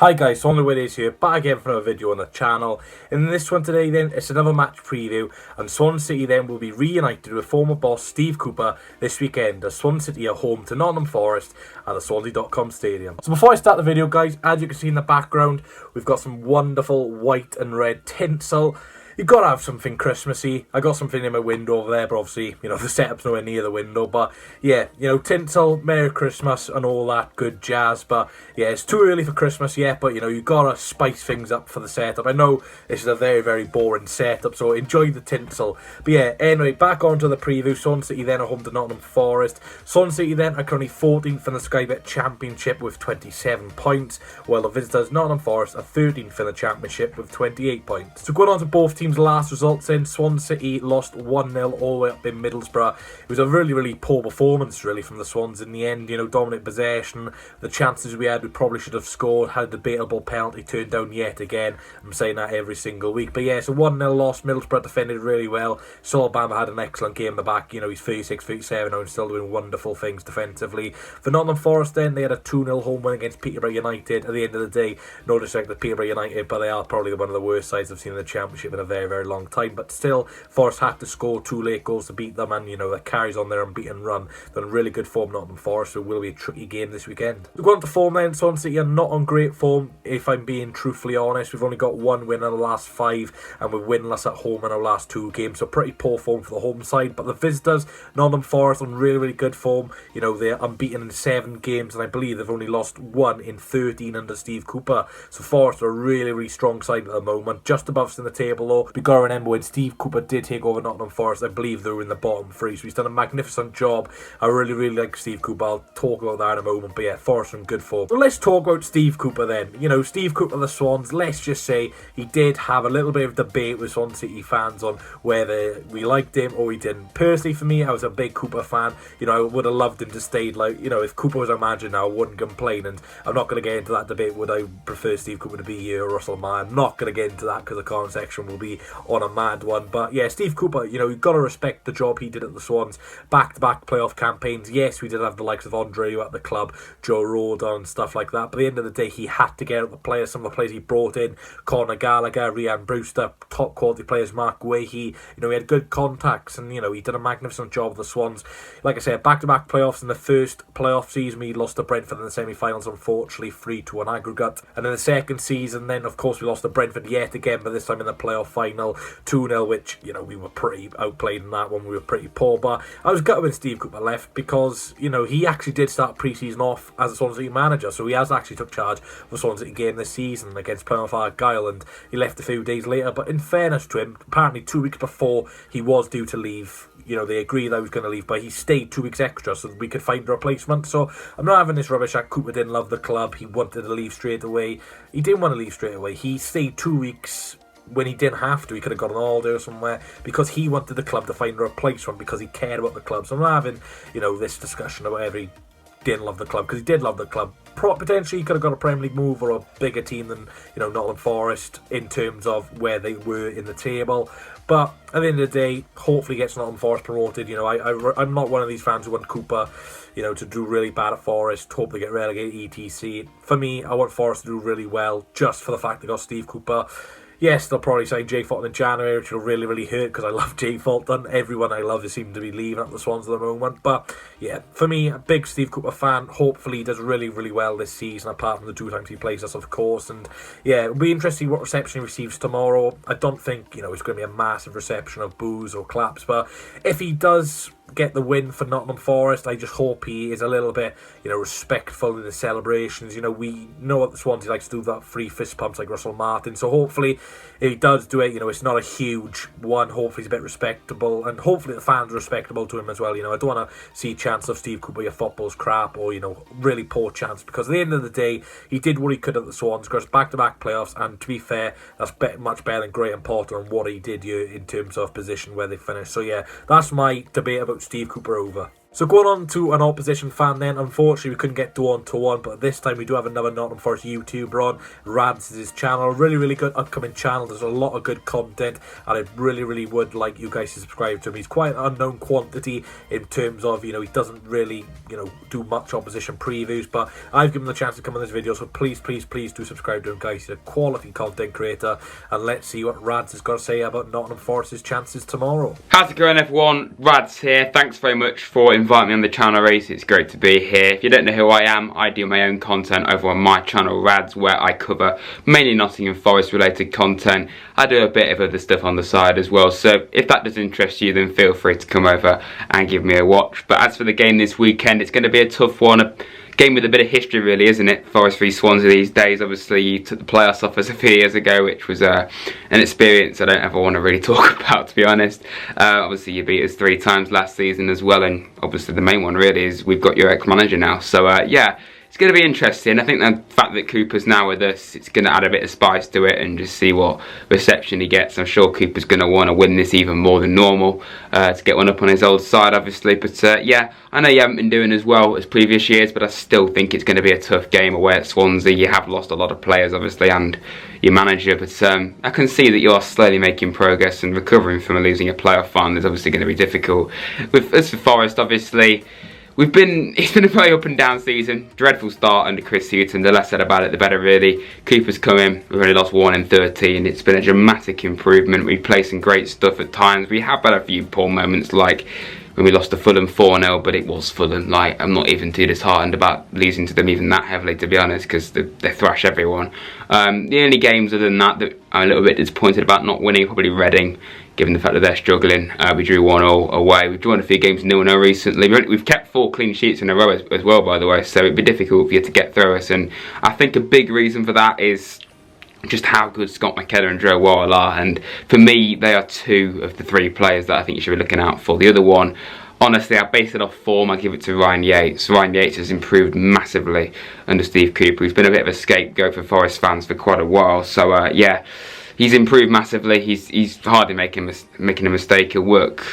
Hi guys, Swansea City here, back again for another video on the channel. In this one today then, it's another match preview, and Swansea City then will be reunited with former boss Steve Cooper this weekend as Swansea City are home to Nottingham Forest at the Swansea.com stadium. So before I start the video guys, as you can see in the background, we've got some wonderful white and red tinsel. You've got to have something Christmassy. I got something in my window over there, but obviously, the setup's nowhere near the window. But yeah, tinsel, Merry Christmas and all that good jazz. But yeah, it's too early for Christmas yet, but you've got to spice things up for the setup. I know this is a very, very boring setup, so enjoy the tinsel. But yeah, anyway, back onto the preview. Swansea City then are home to Nottingham Forest. Swansea City then are currently 14th in the Sky Bet Championship with 27 points, while the visitors Nottingham Forest are 13th in the Championship with 28 points. So going on to both teams' last results then, Swansea City lost 1-0 all the way up in Middlesbrough. It was a really, really poor performance really from the Swans in the end. Dominant possession, the chances we had, we probably should have scored, had a debatable penalty turned down yet again. I'm saying that every single week. But yeah, it's a 1-0 loss. Middlesbrough defended really well. Saul Bama had an excellent game in the back. He's 36, 37 now and still doing wonderful things defensively. For Nottingham Forest then, they had a 2-0 home win against Peterborough United. At the end of the day, no disrespect to Peterborough United, but they are probably one of the worst sides I've seen in the Championship in a very, very long time. But still, Forest had to score 2 late goals to beat them, and that carries on their unbeaten run. They're in really good form, Nottingham Forest, so it will be a tricky game this weekend. So going on to form then, Swansea City are not on great form, if I'm being truthfully honest. We've only got 1 win in the last 5, and we're winless at home in our last 2 games, so pretty poor form for the home side. But the visitors, Nottingham Forest, on really, really good form. They're unbeaten in 7 games, and I believe they've only lost 1 in 13 under Steve Cooper. So Forest are a really, really strong side at the moment, just above us in the table though. We got to remember when Steve Cooper did take over Nottingham Forest, I believe they were in the bottom 3, so he's done a magnificent job. I really, really like Steve Cooper. I'll talk about that in a moment, but yeah, Forest are in good form. So let's talk about Steve Cooper then. Steve Cooper, the Swans, let's just say he did have a little bit of debate with Swansea City fans on whether we liked him or we didn't. Personally, for me, I was a big Cooper fan. I would have loved him to stay, if Cooper was our manager now, I wouldn't complain, and I'm not going to get into that debate. Would I prefer Steve Cooper to be here or Russell Mann? I'm not going to get into that because the comment section will be on a mad one. But yeah, Steve Cooper, you've got to respect the job he did at the Swans. Back-to-back playoff campaigns. Yes, we did have the likes of Andre at the club, Joe Rodon and stuff like that. But at the end of the day, he had to get out the players. Some of the players he brought in, Conor Gallagher, Ryan Brewster, top quality players, Mark Wahey. He had good contacts, and he did a magnificent job with the Swans. Like I said, back-to-back playoffs. In the first playoff season, we lost to Brentford in the semi-finals, unfortunately 3-1 aggregate. And in the second season, then of course we lost to Brentford yet again, but this time in the playoff final, 2-0, which we were pretty outplayed in that one. We were pretty poor, but I was gutted when Steve Cooper left because he actually did start pre-season off as a Swansea manager, so he has actually took charge of the Swansea game this season against Plymouth Argyle, and he left a few days later. But in fairness to him, apparently 2 weeks before he was due to leave, they agreed that he was going to leave, but he stayed 2 weeks extra so that we could find a replacement. So I'm not having this rubbish that Cooper didn't love the club, he wanted to leave straight away. He didn't want to leave straight away. He stayed 2 weeks when he didn't have to. He could have gone on holiday or somewhere because he wanted the club to find a replacement, because he cared about the club. So I'm not having, this discussion about whether he didn't love the club, because he did love the club. Potentially he could have got a Premier League move or a bigger team than Nottingham Forest in terms of where they were in the table. But at the end of the day, hopefully he gets Nottingham Forest promoted. I'm not one of these fans who want Cooper to do really bad at Forest, hope they get relegated, etc. For me, I want Forest to do really well just for the fact they got Steve Cooper. Yes, they'll probably sign Jay Fulton in January, which will really, really hurt because I love Jay Fulton. Everyone I love seems to be leaving at the Swans at the moment. But yeah, for me, a big Steve Cooper fan. Hopefully he does really, really well this season, apart from the 2 times he plays us, of course. And yeah, it'll be interesting what reception he receives tomorrow. I don't think, it's going to be a massive reception of boos or claps. But if he does get the win for Nottingham Forest, I just hope he is a little bit, respectful in the celebrations. We know what the Swansea likes to do, that free fist pumps like Russell Martin. So hopefully, if he does do it, it's not a huge one. Hopefully he's a bit respectable, and hopefully the fans are respectable to him as well. I don't want to see a chance of Steve Cooper, your football's crap, or, really poor chance, because at the end of the day, he did what he could at the Swans, because back-to-back playoffs, and to be fair, that's much better than Graham Potter and what he did here in terms of position where they finished. So yeah, that's my debate about Steve Cooper over. So going on to an opposition fan then, unfortunately we couldn't get to one-to-one, but this time we do have another Nottingham Forest YouTuber on. Rads is his channel, really good upcoming channel. There's a lot of good content and I really would like you guys to subscribe to him. He's quite an unknown quantity in terms of, he doesn't really, do much opposition previews, but I've given him the chance to come on this video, so please do subscribe to him, guys. He's a quality content creator, and let's see what Rads has got to say about Nottingham Forest's chances tomorrow. How's it going, everyone? Rads here. Thanks very much for inviting me on the channel, Race. It's great to be here. If you don't know who I am, I do my own content over on my channel, Rads, where I cover mainly Nottingham Forest related content. I do a bit of other stuff on the side as well, so if that does interest you, then feel free to come over and give me a watch. But as for the game this weekend, it's going to be a tough one. A game with a bit of history, really, isn't it? Forest v Swansea these days. Obviously, you took the playoffs off us a few years ago, which was an experience I don't ever want to really talk about, to be honest. Obviously, you beat us 3 times last season as well, and obviously the main one really is we've got your ex-manager now. So yeah, it's going to be interesting. I think the fact that Cooper's now with us, it's going to add a bit of spice to it and just see what reception he gets. I'm sure Cooper's going to want to win this even more than normal to get one up on his old side, obviously. But yeah, I know you haven't been doing as well as previous years, but I still think it's going to be a tough game away at Swansea. You have lost a lot of players, obviously, and your manager, but I can see that you are slowly making progress and recovering from losing a playoff final is obviously going to be difficult. As for Forest, obviously, it's been a very up and down season. Dreadful start under Chris Hughton. The less said about it, the better, really. Cooper's come in. We've only lost 1 in 13. It's been a dramatic improvement. We play some great stuff at times. We have had a few poor moments, like when we lost to Fulham 4-0, but it was Fulham. Like, I'm not even too disheartened about losing to them even that heavily, to be honest, because they thrash everyone. The only games other than that I'm a little bit disappointed about not winning, probably Reading, given the fact that they're struggling. We drew 1-1 away. We've drawn a few games 0-0 recently. We've kept 4 clean sheets in a row as well, by the way, so it'd be difficult for you to get through us, and I think a big reason for that is just how good Scott McKenna and Joe Worrell are, and for me they are 2 of the 3 players that I think you should be looking out for. The other one, honestly, I base it off form. I give it to Ryan Yates. Ryan Yates has improved massively under Steve Cooper. He's been a bit of a scapegoat for Forest fans for quite a while, so yeah, he's improved massively. He's hardly making a mistake. He'll work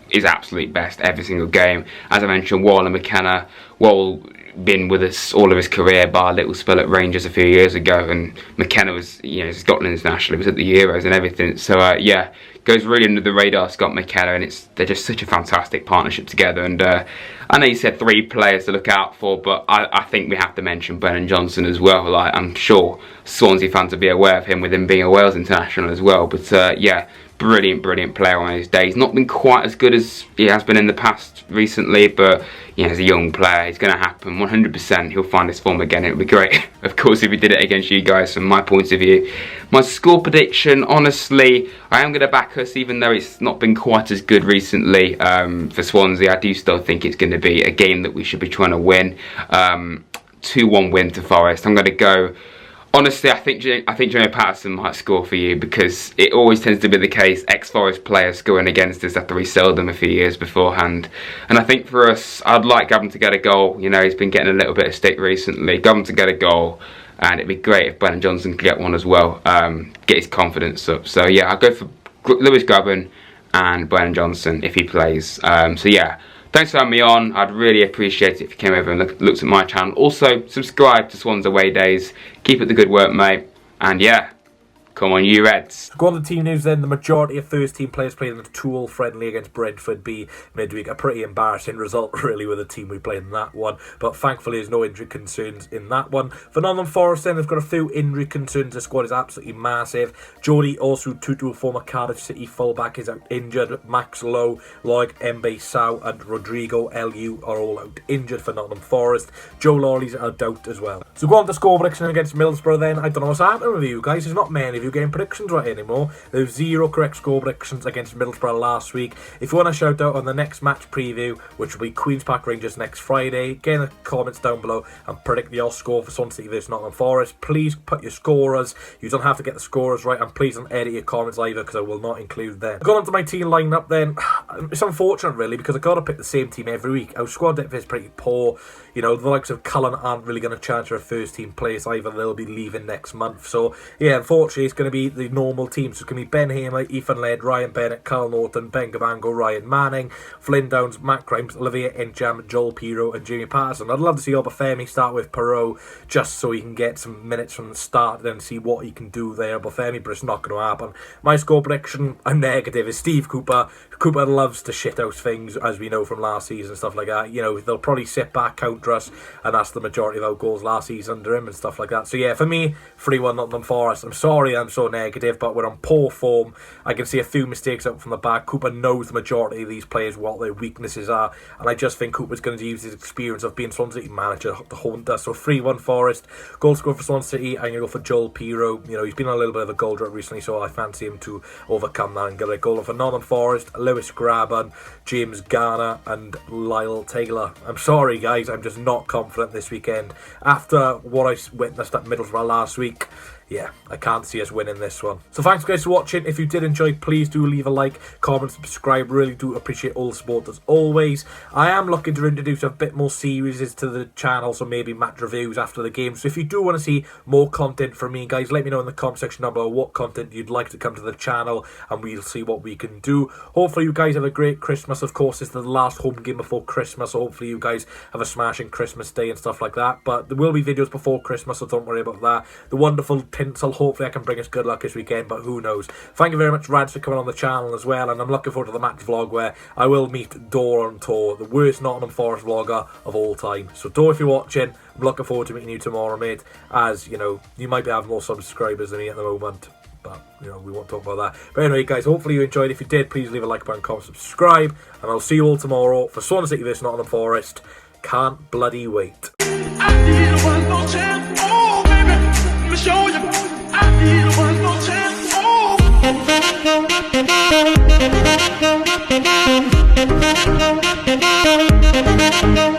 his absolute best every single game. As I mentioned, Worrell and McKenna. Worrell been with us all of his career, bar a little spell at Rangers a few years ago, and McKenna was, Scotland international, he was at the Euros and everything. So yeah, goes really under the radar, Scott McKenna, and they're just such a fantastic partnership together. And I know you said 3 players to look out for, but I think we have to mention Brennan Johnson as well. Like, I'm sure Swansea fans will be aware of him with him being a Wales international as well. But yeah, brilliant player on his day. He's not been quite as good as he has been in the past recently, but as a young player, it's going to happen 100%. He'll find his form again. It would be great, of course, if he did it against you guys, from my point of view. My score prediction, honestly, I am going to back us, even though it's not been quite as good recently for Swansea. I do still think it's going to be a game that we should be trying to win. 2-1 win to Forest. I'm going to go. Honestly, I think Jamie Patterson might score for you, because it always tends to be the case, ex-Forest players scoring against us after we sold them a few years beforehand. And I think for us, I'd like Gavin to get a goal. He's been getting a little bit of stick recently. Gavin to get a goal, and it'd be great if Brennan Johnson could get one as well, get his confidence up. So yeah, I'll go for Lewis Gavin and Brennan Johnson if he plays. So yeah, thanks for having me on. I'd really appreciate it if you came over and looked at my channel. Also, subscribe to Swans Away Days. Keep up the good work, mate. And yeah, come on, you Reds. Go on to team news then. The majority of first team players played in the Tool friendly against Brentford B midweek. A pretty embarrassing result, really, with the team we played in that one. But thankfully, there's no injury concerns in that one. For Nottingham Forest then, they've got a few injury concerns. The squad is absolutely massive. Jody also Tutu, former Cardiff City fullback, is out injured. Max Lowe, Loic, Mbe Sow and Rodrigo Lu are all out injured for Nottingham Forest. Joe Lawley's out as well. So go on to score prediction against Middlesbrough then. I don't know what's happening with you guys. There's not many of you getting predictions right anymore. There's 0 correct score predictions against Middlesbrough last week. If you want to shout out on the next match preview, which will be Queen's Park Rangers next Friday, get in the comments down below and predict the score for Swansea City versus Nottingham Forest. Please put your scorers. You don't have to get the scorers right, and please don't edit your comments either, because I will not include them. Going on to my team lineup then, it's unfortunate really, because I've got to pick the same team every week. Our squad depth is pretty poor. The likes of Cullen aren't really going to chance for a first team place either. They'll be leaving next month. So yeah, unfortunately, it's going to be the normal team. So it's going to be Ben Hamer, Ethan Laird, Ryan Bennett, Carl Norton, Ben Gavango, Ryan Manning, Flynn Downs, Matt Grimes, Olivier Enjam, Joel Pirro and Jamie Patterson. I'd love to see Obafemi start with Perot just so he can get some minutes from the start and then see what he can do there, Obafemi, but it's not going to happen. My score prediction, I'm negative, is Steve Cooper. Cooper loves to shit out things, as we know from last season and stuff like that. You know, they'll probably sit back, counter us, and that's the majority of our goals last season under him and stuff like that. So yeah, for me, 3-1 Nottingham Forest. I'm sorry I'm so negative, but we're on poor form. I can see a few mistakes out from the back. Cooper knows the majority of these players, what their weaknesses are, and I just think Cooper's going to use his experience of being Swansea City manager to haunt us. So 3-1 Forest. Goal scorer for Swansea City, I'm going to go for Joel Pirro. You know, he's been a little bit of a goal drought recently, so I fancy him to overcome that and get a goal for Nottingham Forest. Lewis Graban, James Garner and Lyle Taylor. I'm sorry guys, I'm just not confident this weekend. After what I witnessed at Middlesbrough last week, yeah, I can't see us winning this one. So thanks guys for watching. If you did enjoy, please do leave a like, comment, subscribe. Really do appreciate all the support as always. I am looking to introduce a bit more series to the channel, so maybe match reviews after the game. So if you do want to see more content from me, guys, let me know in the comment section down below what content you'd like to come to the channel, and we'll see what we can do. Hopefully you guys have a great Christmas. Of course, it's the last home game before Christmas, so hopefully you guys have a smashing Christmas day and stuff like that. But there will be videos before Christmas, so don't worry about that. The wonderful tinsel, hopefully I can bring us good luck this weekend, but who knows. Thank you very much, Rads, for coming on the channel as well, and I'm looking forward to the match vlog where I will meet Dor on tour, the worst Nottingham Forest vlogger of all time. So Dor, if you're watching, I'm looking forward to meeting you tomorrow, mate, as, you know, you might have more subscribers than me at the moment, but, you know, we won't talk about that. But anyway, guys, hopefully you enjoyed. If you did, please leave a like button, comment, subscribe, and I'll see you all tomorrow for Swansea City vs Nottingham Forest. Can't bloody wait. I need one more chance. Oh, baby, let me show you. I need one more chance. Oh.